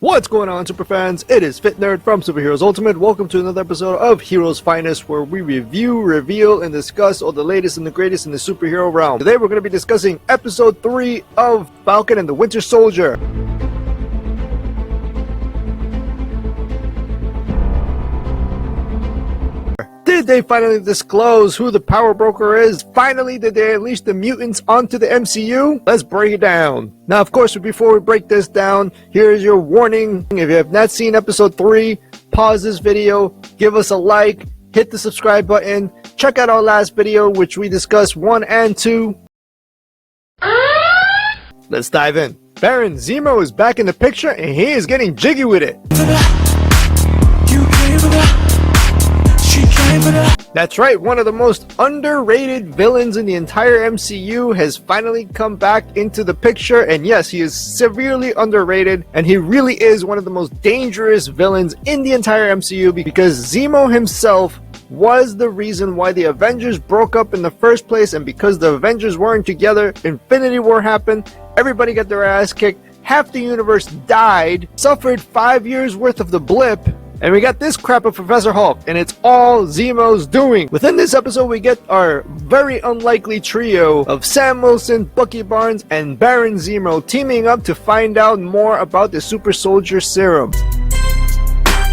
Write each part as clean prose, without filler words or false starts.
What's going on, superfans? It is Fit Nerd from Superheroes Ultimate. Welcome to another episode of Heroes Finest, where we review, reveal, and discuss all the latest and the greatest in the superhero realm. Today we're going to be discussing episode 3 of Falcon and the Winter Soldier. Did they finally disclose who the power broker is? Finally, did they unleash the mutants onto the MCU? Let's break it down. Now, of course, before we break this down, here's your warning. If you have not seen episode 3, pause this video, give us a like, hit the subscribe button, check out our last video, which we discussed 1 and 2. Let's dive in. Baron Zemo is back in the picture, and he is getting jiggy with it. That's right, one of the most underrated villains in the entire MCU has finally come back into the picture, and yes, he is severely underrated, and he really is one of the most dangerous villains in the entire MCU because Zemo himself was the reason why the Avengers broke up in the first place, and because the Avengers weren't together, Infinity War happened, everybody got their ass kicked, half the universe died, suffered 5 years worth of the blip, and we got this crap of Professor Hulk, and it's all Zemo's doing. Within this episode, we get our very unlikely trio of Sam Wilson, Bucky Barnes, and Baron Zemo teaming up to find out more about the Super Soldier Serum.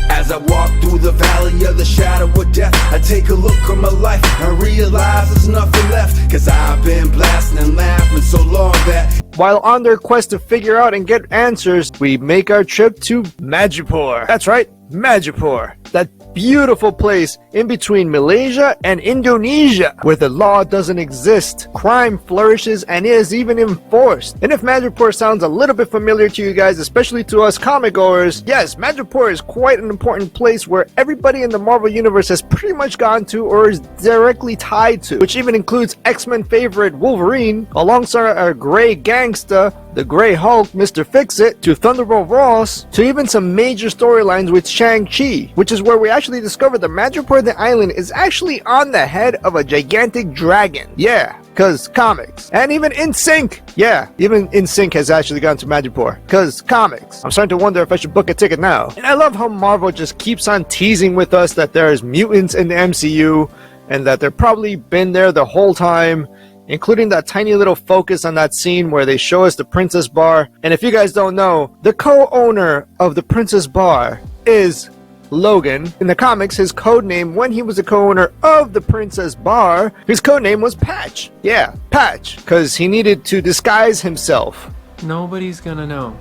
As I walk through the valley of the shadow of death, I take a look at my life and realize there's nothing left, cause I've been blasting and laughing so long that while on their quest to figure out and get answers, we make our trip to Madripoor. That's right, Madripoor. That beautiful place in between Malaysia and Indonesia, where the law doesn't exist, crime flourishes, and is even enforced. And if Madripoor sounds a little bit familiar to you guys, especially to us comic goers, yes, Madripoor is quite an important place where everybody in the Marvel Universe has pretty much gone to or is directly tied to, which even includes X-Men favorite Wolverine, alongside our gray gangsta, the Grey Hulk, Mr. Fix-It, to Thunderbolt Ross, to even some major storylines with Shang-Chi, which is where we actually discovered that Madripoor the island is actually on the head of a gigantic dragon. Yeah, cause comics. And even InSync, yeah, even InSync has actually gone to Madripoor, cause comics. I'm starting to wonder if I should book a ticket now. And I love how Marvel just keeps on teasing with us that there's mutants in the MCU, and that they've probably been there the whole time, including that tiny little focus on that scene where they show us the Princess Bar. And if you guys don't know, the co-owner of the Princess Bar is Logan. In the comics, his code name when he was the co-owner of the Princess Bar, his code name was Patch. Yeah, Patch, because he needed to disguise himself. Nobody's gonna know.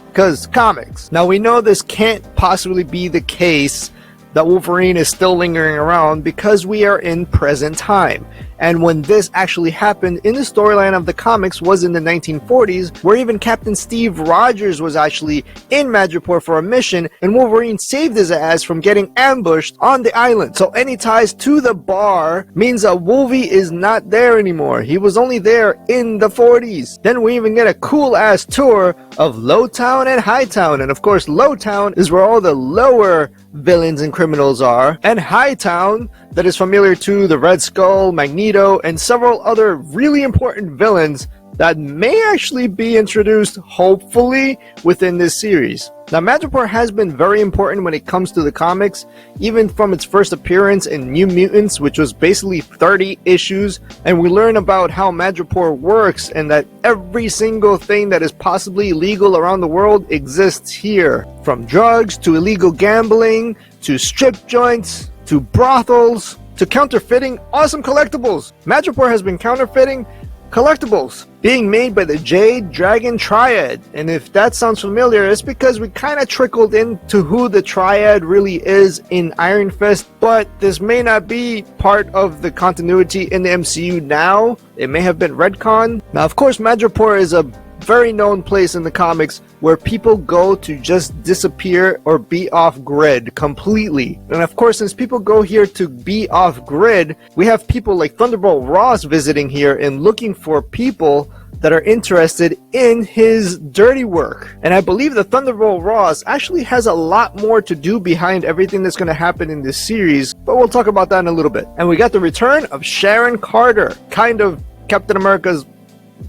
Because comics. Now we know this can't possibly be the case that Wolverine is still lingering around because we are in present time. And when this actually happened in the storyline of the comics was in the 1940s, where even Captain Steve Rogers was actually in Madripoor for a mission, and Wolverine saved his ass from getting ambushed on the island. So any ties to the bar means that Wolvie is not there anymore. He was only there in the 40s. Then we even get a cool ass tour of Lowtown and Hightown, and of course Lowtown is where all the lower villains and criminals are, and Hightown, that is familiar to the Red Skull, Magneto, and several other really important villains that may actually be introduced, hopefully, within this series. Now, Madripoor has been very important when it comes to the comics, even from its first appearance in New Mutants, which was basically 30 issues, and we learn about how Madripoor works and that every single thing that is possibly illegal around the world exists here. From drugs, to illegal gambling, to strip joints, to brothels, to counterfeiting awesome collectibles. Madripoor has been counterfeiting collectibles being made by the Jade Dragon Triad, and if that sounds familiar, it's because we kind of trickled into who the Triad really is in Iron Fist, but this may not be part of the continuity in the MCU now. It may have been retcon. Now, of course, Madripoor is a very known place in the comics where people go to just disappear or be off grid completely. And of course, since people go here to be off grid, we have people like Thunderbolt Ross visiting here and looking for people that are interested in his dirty work. And I believe that Thunderbolt Ross actually has a lot more to do behind everything that's going to happen in this series, but we'll talk about that in a little bit. And we got the return of Sharon Carter, kind of Captain America's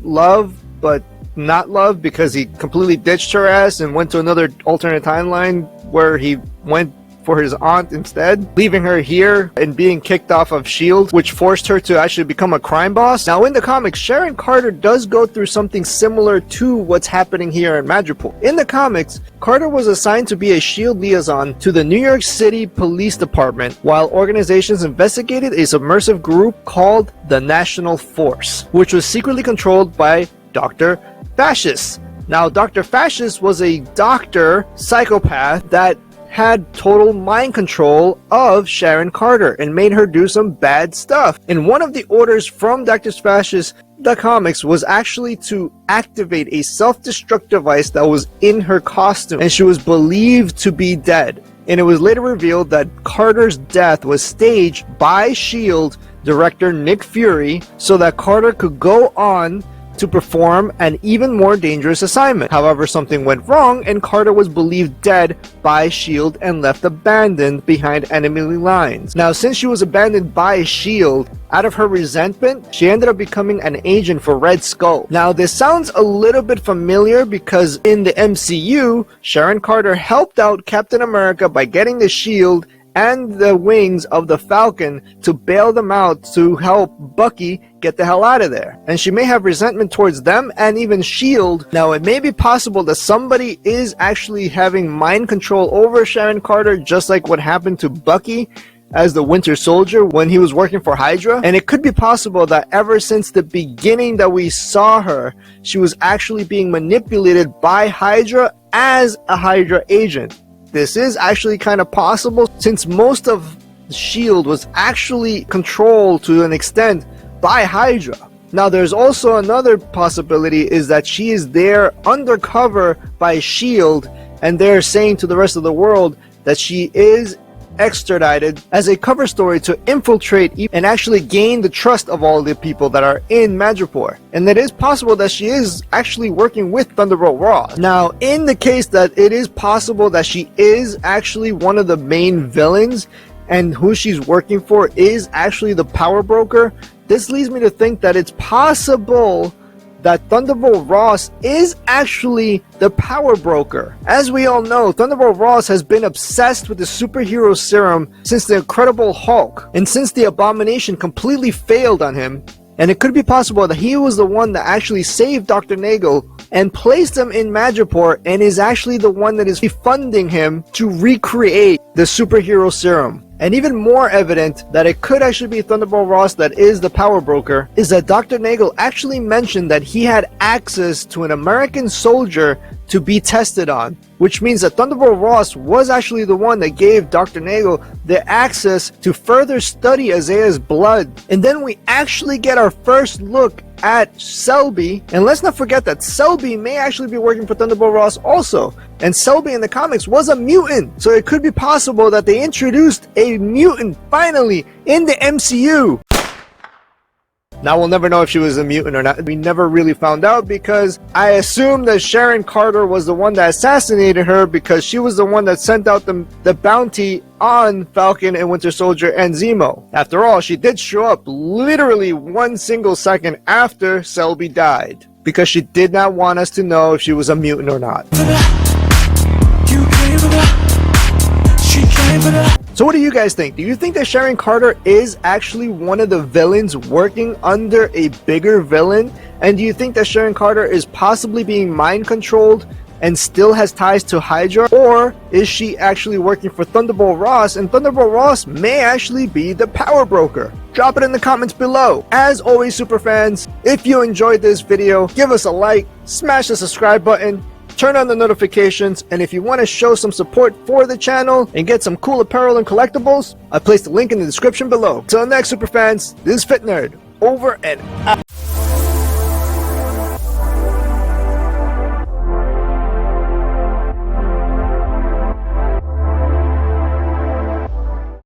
love, but not love because he completely ditched her ass and went to another alternate timeline where he went for his aunt instead, leaving her here and being kicked off of S.H.I.E.L.D., which forced her to actually become a crime boss. Now in the comics, Sharon Carter does go through something similar to what's happening here in Madripoor. In the comics, Carter was assigned to be a S.H.I.E.L.D. liaison to the New York City Police Department while organizations investigated a subversive group called the National Force, which was secretly controlled by Dr. Fascist. Now, Dr. Fascist was a doctor psychopath that had total mind control of Sharon Carter and made her do some bad stuff. And one of the orders from Dr. Fascist, the comics, was actually to activate a self-destruct device that was in her costume, and she was believed to be dead. And it was later revealed that Carter's death was staged by S.H.I.E.L.D. director Nick Fury so that Carter could go on to perform an even more dangerous assignment. However, something went wrong and Carter was believed dead by S.H.I.E.L.D. and left abandoned behind enemy lines. Now, since she was abandoned by S.H.I.E.L.D., out of her resentment, she ended up becoming an agent for Red Skull. Now, this sounds a little bit familiar because in the MCU, Sharon Carter helped out Captain America by getting the S.H.I.E.L.D. and the wings of the Falcon to bail them out to help Bucky get the hell out of there. And she may have resentment towards them and even S.H.I.E.L.D. Now, it may be possible that somebody is actually having mind control over Sharon Carter, just like what happened to Bucky as the Winter Soldier when he was working for Hydra. And it could be possible that ever since the beginning that we saw her, she was actually being manipulated by Hydra as a Hydra agent. This is actually kind of possible since most of S.H.I.E.L.D. was actually controlled to an extent by Hydra. Now, there's also another possibility is that she is there undercover by S.H.I.E.L.D. and they're saying to the rest of the world that she is extradited as a cover story to infiltrate and actually gain the trust of all the people that are in Madripoor. And it is possible that she is actually working with Thunderbolt Ross. Now, in the case that it is possible that she is actually one of the main villains and who she's working for is actually the power broker, this leads me to think that it's possible that Thunderbolt Ross is actually the power broker. As we all know, Thunderbolt Ross has been obsessed with the superhero serum since the Incredible Hulk, and since the Abomination completely failed on him. And it could be possible that he was the one that actually saved Dr. Nagel and placed him in Madripoor and is actually the one that is funding him to recreate the superhero serum. And even more evident that it could actually be Thunderbolt Ross that is the power broker is that Dr. Nagel actually mentioned that he had access to an American soldier to be tested on, which means that Thunderbolt Ross was actually the one that gave Dr. Nagel the access to further study Isaiah's blood. And then we actually get our first look at Selby, and let's not forget that Selby may actually be working for Thunderbolt Ross also, and Selby in the comics was a mutant, so it could be possible that they introduced a mutant finally in the MCU. Now, we'll never know if she was a mutant or not. We never really found out because I assume that Sharon Carter was the one that assassinated her because she was the one that sent out the bounty on Falcon and Winter Soldier and Zemo. After all, she did show up literally 1 single second after Selby died because she did not want us to know if she was a mutant or not. So what do you guys think? Do you think that Sharon Carter is actually one of the villains working under a bigger villain? And do you think that Sharon Carter is possibly being mind controlled and still has ties to Hydra? Or is she actually working for Thunderbolt Ross and Thunderbolt Ross may actually be the power broker? Drop it in the comments below. As always, superfans, if you enjoyed this video, give us a like, smash the subscribe button, turn on the notifications, and if you want to show some support for the channel and get some cool apparel and collectibles, I placed the link in the description below. Till next, superfans, this is Fit Nerd, over and out.